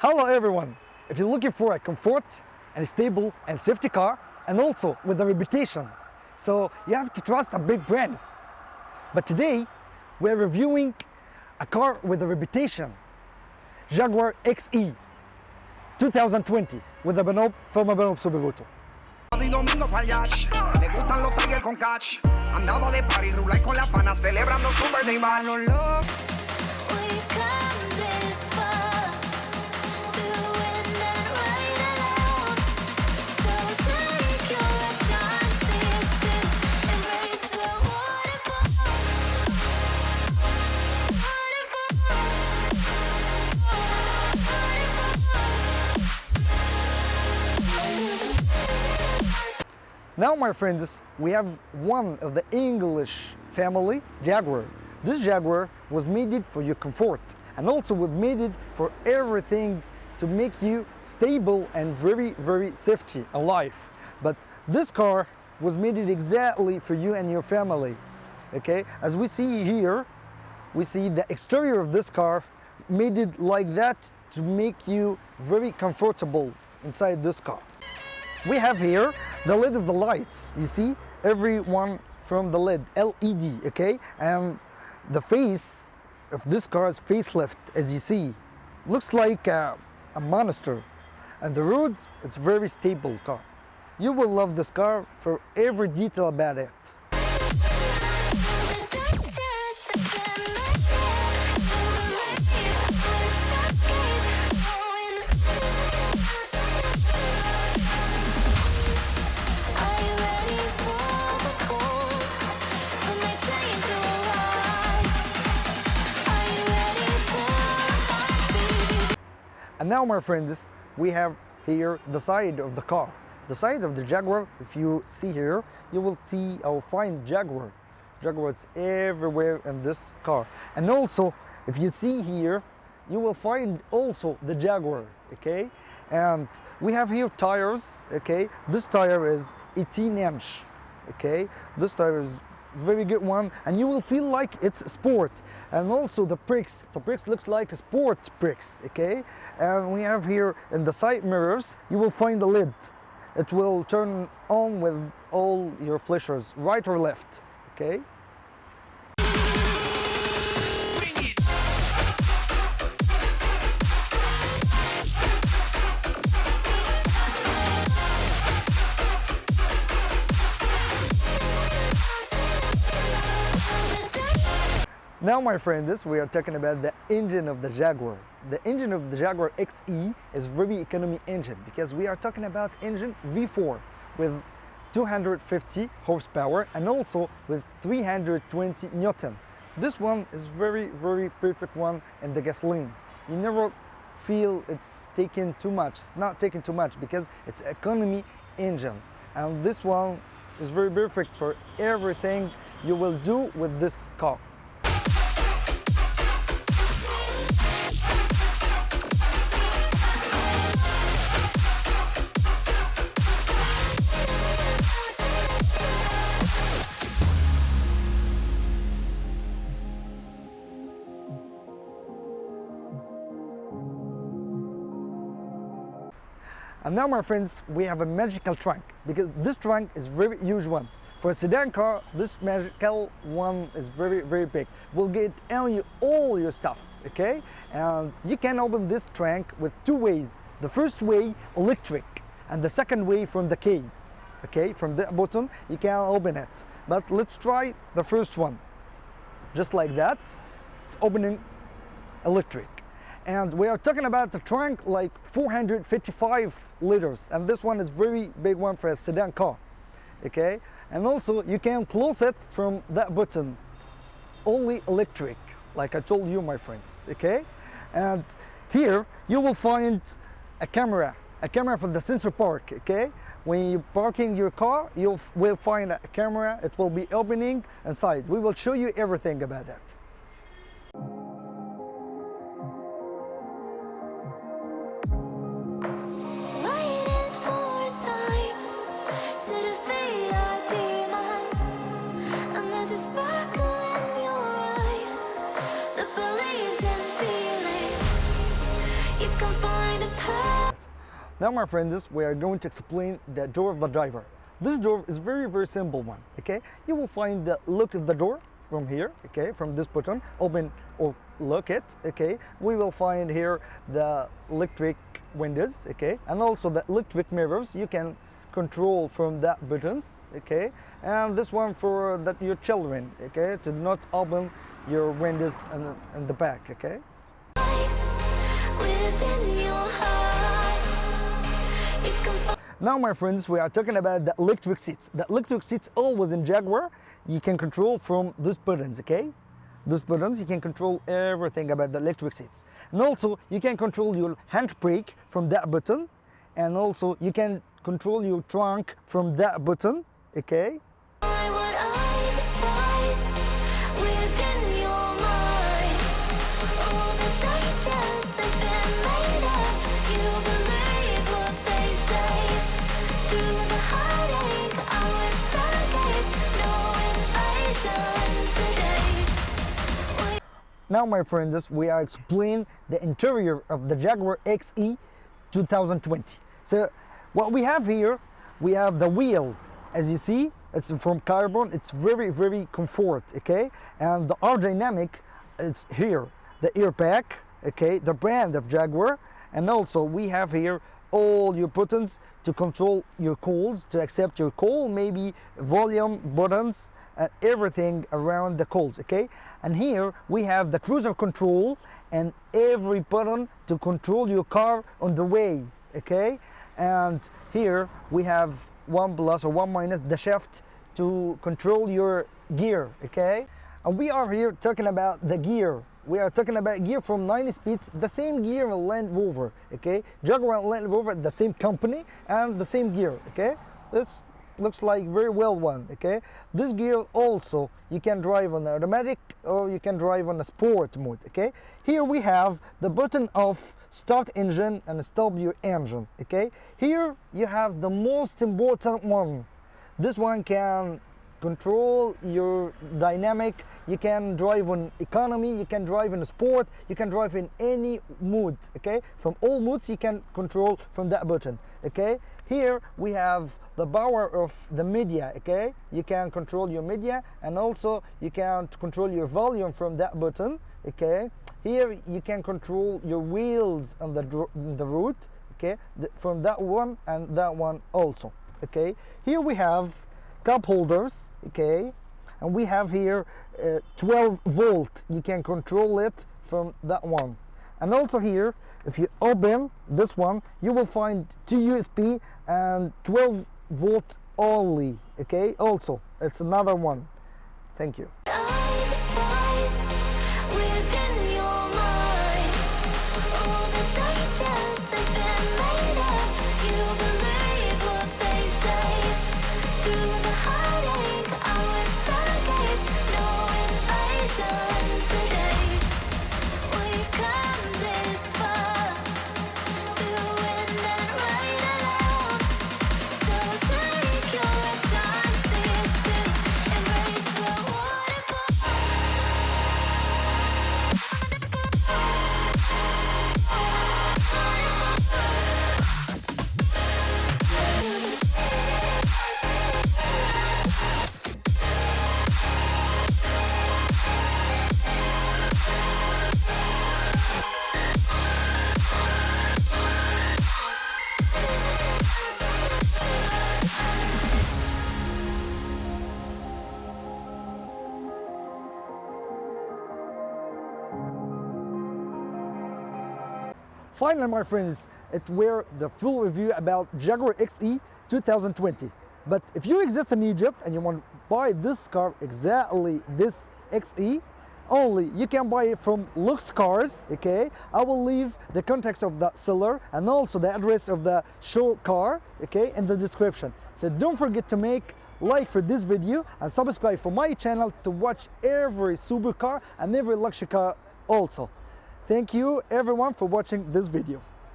Hello everyone! If you're looking for a comfort and stable and safety car, and also with a reputation, so you have to trust a big brands. But today we're reviewing a car with a reputation, Jaguar XE 2020, with a Benob from a Benob Subaruto. Domingo pa'l yacht, le gustan los tigers con catch. Andaba de party, rulay con las panas, celebrando su birthday bash. We've come this far, through wind and right alone. So take your chances to embrace the waterfall. Now my friends, we have one of the English family, Jaguar. This Jaguar was made for your comfort and also was made for everything to make you stable and very safety in life. But this car was made exactly for you and your family. Okay, as we see here, we see the exterior of this car made it like that to make you very comfortable inside this car. We have here the lid of the lights. You see every one from the lid, LED, okay? And the face of this car is facelift, as you see. Looks like a monster. And the road, it's very stable car. You will love this car for every detail about it. And now my friends, we have here the side of the car. The side of the Jaguar, if you see here, you will see our fine Jaguar. Jaguar is everywhere in this car. And also, if you see here, you will find also the Jaguar, okay? And we have here tires, okay? This tire is 18-inch, okay? This tire is very good one, and you will feel like it's sport. And also the brakes looks like a sport brakes, okay? And we have here in the side mirrors, you will find a lid. It will turn on with all your flashers, right or left, okay? Now my friends, we are talking about the engine of the Jaguar. The engine of the Jaguar XE is very economy engine because we are talking about engine V4 with 250 horsepower and also with 320 Newton. This one is very perfect one in the gasoline. You never feel it's taking too much. It's not taking too much because it's economy engine. And this one is very perfect for everything you will do with this car. And now my friends, we have a magical trunk because this trunk is very huge one. For a sedan car, this magical one is very big. Will get all your stuff, okay? And you can open this trunk with two ways. The first way, electric, and the second way from the key, okay? From the button, you can open it. But let's try the first one. Just like that, it's opening electric. And we are talking about the trunk like 455 liters, and this one is very big one for a sedan car, okay? And also you can close it from that button, only electric, like I told you my friends, okay? And here you will find a camera for the sensor park, okay? When you're parking your car, you will find a camera, it will be opening inside. We will show you everything about that. You can find a path. Now my friends, we are going to explain the door of the driver. This door is very simple one, okay? You will find the lock of the door from here, okay? From this button, open or lock it, okay? We will find here the electric windows, okay? And also the electric mirrors you can control from that buttons, okay? And this one for that your children, okay? To not open your windows in the back, okay? Within your heart, you can find. Now my friends, we are talking about the electric seats. The electric seats always in Jaguar, you can control from these buttons, okay? Those buttons, you can control everything about the electric seats. And also, you can control your handbrake from that button. And also, you can control your trunk from that button, okay? What I despise within your mind. All the digits have been made up. You believe what they say. Through the heartache, I was stargaze. No invasion today. Now my friends, we are explaining the interior of the Jaguar XE 2020. So what we have here, we have the wheel. As you see, it's from carbon. It's very comfort, okay? And the aerodynamic, it's here. The air pack, okay? The brand of Jaguar. And also we have here all your buttons to control your calls, to accept your call, maybe volume buttons, and everything around the calls, okay? And here we have the cruiser control and every button to control your car on the way, okay? And here we have one plus or one minus the shift to control your gear, okay? And we are here talking about the gear. We are talking about gear from 90 speeds, the same gear in Land Rover, okay? Jaguar and Land Rover, the same company and the same gear, okay? This looks like very well one, okay? This gear also, you can drive on automatic or you can drive on a sport mode, okay? Here we have the button of start engine and stop your engine, okay? Here you have the most important one. This one can control your dynamic. You can drive on economy, you can drive in sport, you can drive in any mood, okay? From all moods you can control from that button, okay? Here we have the power of the media, okay? You can control your media and also you can control your volume from that button, okay? Here you can control your wheels on the road, okay? From that one and that one also, okay? Here we have cup holders, okay? And we have here 12 volt. You can control it from that one. And also here, if you open this one, you will find 2 USB and 12 volt only, okay? Also, it's another one. Thank you. I despise within your mind. All the digits have been made up. You believe what they say. Through the heartache, I was stargaze. No invasion today. We've come this far to win and ride alone. So take your chances to embrace the waterfall. Finally, my friends, it's where the full review about Jaguar XE 2020. But if you exist in Egypt and you want to buy this car, exactly this XE, only you can buy it from Luxcars, okay? I will leave the contacts of the seller and also the address of the show car, okay, in the description. So don't forget to make like for this video and subscribe for my channel to watch every supercar and every luxury car also. Thank you everyone for watching this video.